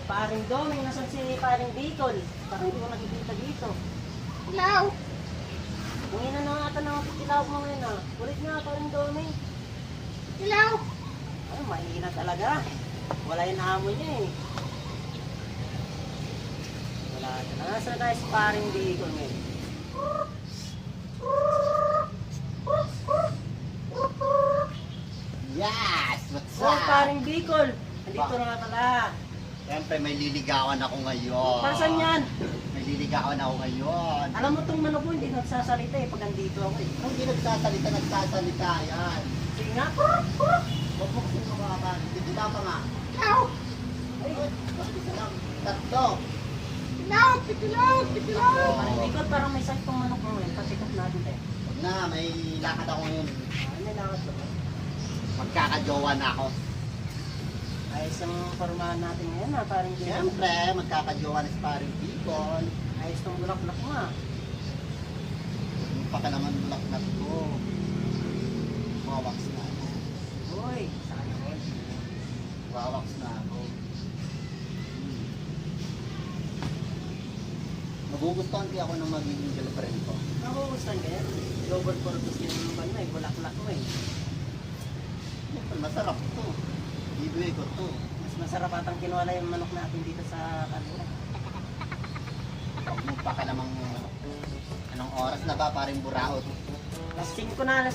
Paring Doming, nasan si paring Bicol? Parang hindi ko nakikita dito. Hello? Kung ina na nga ata ng tinawag mo ngayon ah. Ulit nga paring Doming. Hello? Ano, mahina talaga. Wala yung amo niya eh. Wala na. Nasaan tayo si paring Bicol ngayon? Yes! What's Oh, up? paring Bicol! Andito na nga pala. Siyempre, may liligawan ako ngayon. Pasan yan? May liligawan ako ngayon. Alam mo tong manok mo, hindi nagsasalita eh pag andito ako eh. Kung hindi nagsasalita yan. Sige nga. Huwag mo kasi makakan. Titila pa nga. Hello? Ay, bakit isa lang? Tatlo. Hello? Hello? Paring Bicol, parang may sakit tong manok mo ngayon. Pasikap natin eh. Huwag na, may lakad ako ngayon. Ano yung lakad ba? Magkakajowa na ako. Ayos ang formahan natin ngayon ah, paring Bicol. Siyempre, magkakajowa na si paring people. Ayos tong bulak-bulak mo ah. Yung pa ka naman bulak-bulak ko. Wawax na ako. Uy, sana all. Wawax na ako. Magugustuhan kaya ako ng magiging girlfriend ko. Nakukustan ka yan. Global purpose din yung ban mo eh, bulak-bulak mo eh. Masarap to. Bibigay ko to. Mas masarap atang kinuwala yung manok natin dito sa kanila. Huwag mo pa ka namang anong oras na ba paring buraot. Alas 5 na,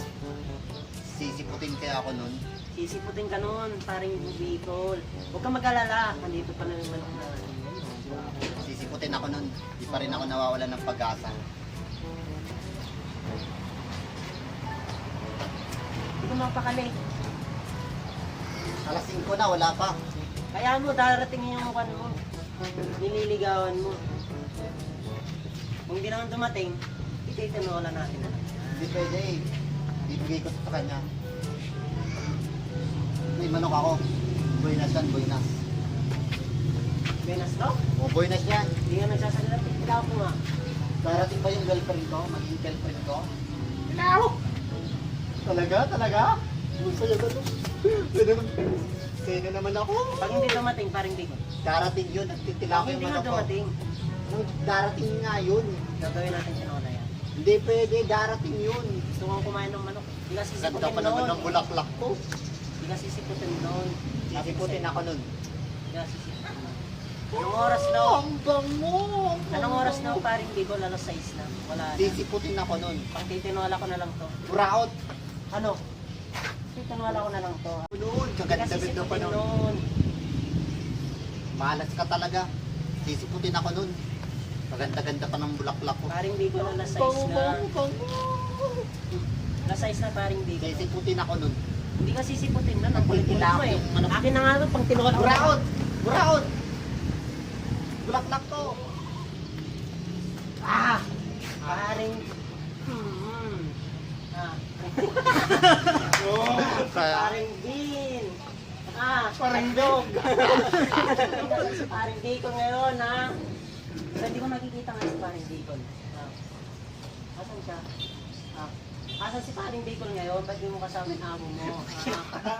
Sisiputin kaya ako nun. sisiputin ka nun, paring Bicol. Huwag kang mag-alala, nandito pa na yung manok na. Sisiputin ako nun. Di pa rin ako nawawalan ng pag-asa. Hindi ko mapakali. Alas 5 na, wala pa. Kaya mo, darating yung kan mo. Nililigawan mo. Kung hindi naman dumating, ititinola natin na. Hindi pwede eh. Bibigay ko sa kanya. May manok ako. Buenas yan, buenas. Benas no? O, buenas yan. Hindi nga nagsasalita. Ikaw ko nga. Darating ba yung girlfriend ko? Magiging girlfriend ko? Hello? Talaga? Talaga? Masaya ba to? Sino naman ako? Pag hindi dumating, paring Bicol. Darating yun. Nagtitila Pag ko yung hindi nga manok ko. dumating, Darating nga yun. gagawin natin tinola yan. Hindi pwede, darating yun. Gusto kong kumain ng manok. Hindi ka Ganda sisiputin pa naman doon. ng bulaklak ko. Hindi ka sisiputin doon. Sisiputin ako nun. Hindi ka sisiputin doon. Anong oras na? Ang bango! Anong oras na paring Bicol? Alas 6 na. Wala na. Sisiputin ako nun. Pang titinola ko na lang to. Buraot! Ano? Titinola ko na lang to. Noon, Hindi ka kaganda-ganda pa sisiputin nun. doon. Malas ka talaga. Sisiputin ako nun. Maganda-ganda pa ng bulaklak ko. Paring Bicol, alas 6 Bango, na. bango, bango. Alas 6 na paring Bicol. Sisiputin ako nun. Hindi ka sisiputin na. Ang kulit mo eh. Manok. Akin na nga ito pang tinola ko. Buraot! Buraot! Bulaklak ko! Ah! Paring... Ah. Paring Bean! Ah! Paring dog! Si paring Bicol ngayon, ha? Pero hindi ko nakikita nga si paring Bicol. Ah. Asan siya? Ah. Asan si paring Bicol ngayon? Ba't di mo kasama yung amo mo? Ah.